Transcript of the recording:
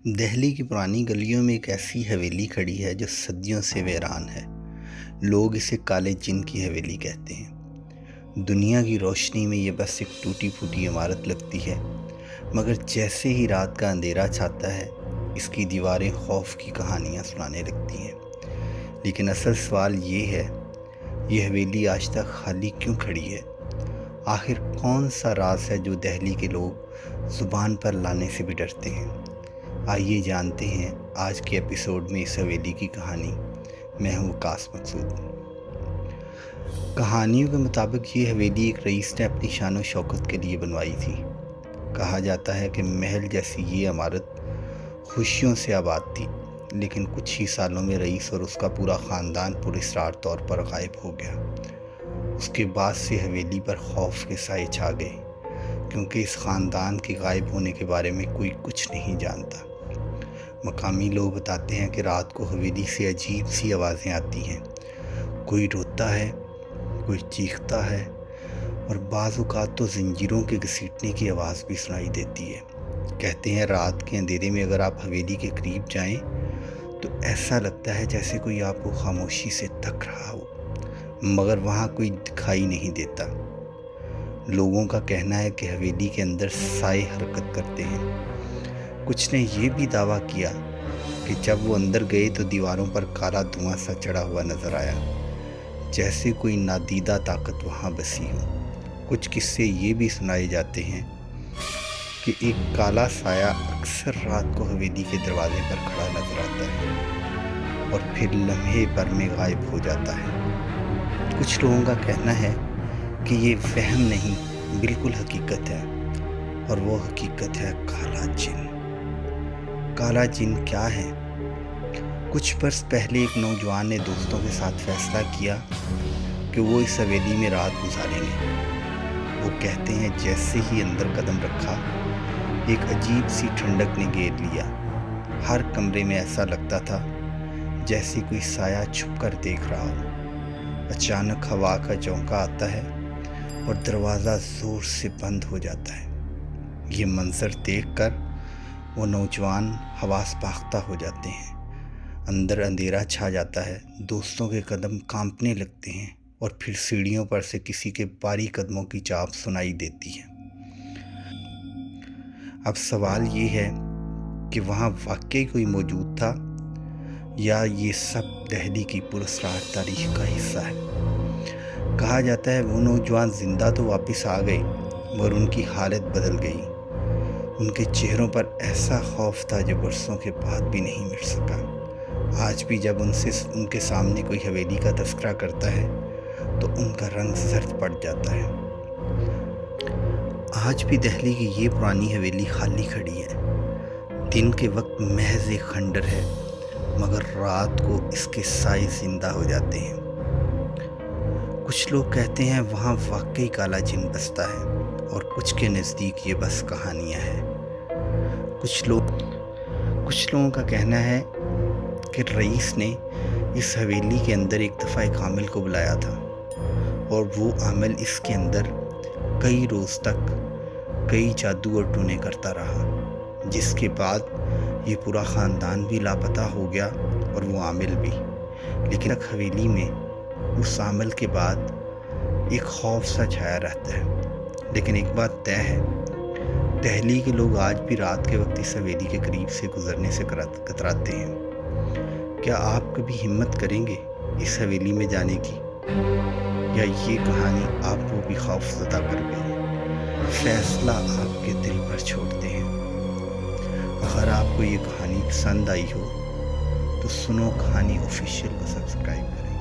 دہلی کی پرانی گلیوں میں ایک ایسی حویلی کھڑی ہے جو صدیوں سے ویران ہے۔ لوگ اسے کالے جن کی حویلی کہتے ہیں۔ دنیا کی روشنی میں یہ بس ایک ٹوٹی پھوٹی عمارت لگتی ہے، مگر جیسے ہی رات کا اندھیرا چھاتا ہے اس کی دیواریں خوف کی کہانیاں سنانے لگتی ہیں۔ لیکن اصل سوال یہ ہے، یہ حویلی آج تک خالی کیوں کھڑی ہے؟ آخر کون سا راز ہے جو دہلی کے لوگ زبان پر لانے سے بھی ڈرتے ہیں؟ آئیے جانتے ہیں آج کے ایپیسوڈ میں اس حویلی کی کہانی۔ میں ہوں وقاص مقصود۔ کہانیوں کے مطابق یہ حویلی ایک رئیس نے اپنی شان و شوکت کے لیے بنوائی تھی۔ کہا جاتا ہے کہ محل جیسی یہ عمارت خوشیوں سے آباد تھی، لیکن کچھ ہی سالوں میں رئیس اور اس کا پورا خاندان پراسرار طور پر غائب ہو گیا۔ اس کے بعد سے حویلی پر خوف کے سائے چھا گئے، کیونکہ اس خاندان کے غائب ہونے کے بارے میں کوئی کچھ نہیں جانتا۔ مقامی لوگ بتاتے ہیں کہ رات کو حویلی سے عجیب سی آوازیں آتی ہیں، کوئی روتا ہے، کوئی چیختا ہے، اور بعض اوقات تو زنجیروں کے گھسیٹنے کی آواز بھی سنائی دیتی ہے۔ کہتے ہیں رات کے اندھیرے میں اگر آپ حویلی کے قریب جائیں تو ایسا لگتا ہے جیسے کوئی آپ کو خاموشی سے تک رہا ہو، مگر وہاں کوئی دکھائی نہیں دیتا۔ لوگوں کا کہنا ہے کہ حویلی کے اندر سائے حرکت کرتے ہیں۔ کچھ نے یہ بھی دعویٰ کیا کہ جب وہ اندر گئے تو دیواروں پر کالا دھواں سا چڑھا ہوا نظر آیا، جیسے کوئی نادیدہ طاقت وہاں بسی ہو۔ کچھ قصے یہ بھی سنائے جاتے ہیں کہ ایک کالا سایہ اکثر رات کو حویلی کے دروازے پر کھڑا نظر آتا ہے اور پھر لمحے بھر میں غائب ہو جاتا ہے۔ کچھ لوگوں کا کہنا ہے کہ یہ وہم نہیں، بالکل حقیقت ہے، اور وہ حقیقت ہے کالا جن۔ کالا جن کیا ہے؟ کچھ برس پہلے ایک نوجوان نے دوستوں کے ساتھ فیصلہ کیا کہ وہ اس حویلی میں رات گزاریں گے۔ وہ کہتے ہیں جیسے ہی اندر قدم رکھا ایک عجیب سی ٹھنڈک نے گھیر لیا۔ ہر کمرے میں ایسا لگتا تھا جیسے کوئی سایہ چھپ کر دیکھ رہا ہو۔ اچانک ہوا کا جھونکا آتا ہے اور دروازہ زور سے بند ہو جاتا ہے۔ یہ منظر دیکھ کر وہ نوجوان حواس باختہ ہو جاتے ہیں۔ اندر اندھیرا چھا جاتا ہے، دوستوں کے قدم کانپنے لگتے ہیں، اور پھر سیڑھیوں پر سے کسی کے بھاری قدموں کی چاپ سنائی دیتی ہے۔ اب سوال یہ ہے کہ وہاں واقعی کوئی موجود تھا یا یہ سب دہلی کی پراسرار تاریخ کا حصہ ہے؟ کہا جاتا ہے وہ نوجوان زندہ تو واپس آ گئے، مگر ان کی حالت بدل گئی۔ ان کے چہروں پر ایسا خوف تھا جو برسوں کے بعد بھی نہیں مٹ سکا۔ آج بھی جب ان کے سامنے کوئی حویلی کا تذکرہ کرتا ہے تو ان کا رنگ زرد پڑ جاتا ہے۔ آج بھی دہلی کی یہ پرانی حویلی خالی کھڑی ہے۔ دن کے وقت محض ایک کھنڈر ہے، مگر رات کو اس کے سائے زندہ ہو جاتے ہیں۔ کچھ لوگ کہتے ہیں وہاں واقعی کالا جن بستا ہے، اور کچھ کے نزدیک یہ بس کہانیاں ہیں۔ کچھ لوگوں کا کہنا ہے کہ رئیس نے اس حویلی کے اندر ایک دفعہ ایک عامل کو بلایا تھا، اور وہ عامل اس کے اندر کئی روز تک کئی جادو اور ٹونے کرتا رہا، جس کے بعد یہ پورا خاندان بھی لاپتہ ہو گیا اور وہ عامل بھی۔ لیکن ایک حویلی میں اس عامل کے بعد ایک خوف سا چھایا رہتا ہے۔ لیکن ایک بات طے ہے، دہلی کے لوگ آج بھی رات کے وقت اس حویلی کے قریب سے گزرنے سے کتراتے ہیں۔ کیا آپ کبھی ہمت کریں گے اس حویلی میں جانے کی، یا یہ کہانی آپ کو بھی خوف زدہ کر گئی؟ فیصلہ آپ کے دل پر چھوڑتے ہیں۔ اگر آپ کو یہ کہانی پسند آئی ہو تو سنو کہانی آفیشیل کو سبسکرائب کریں۔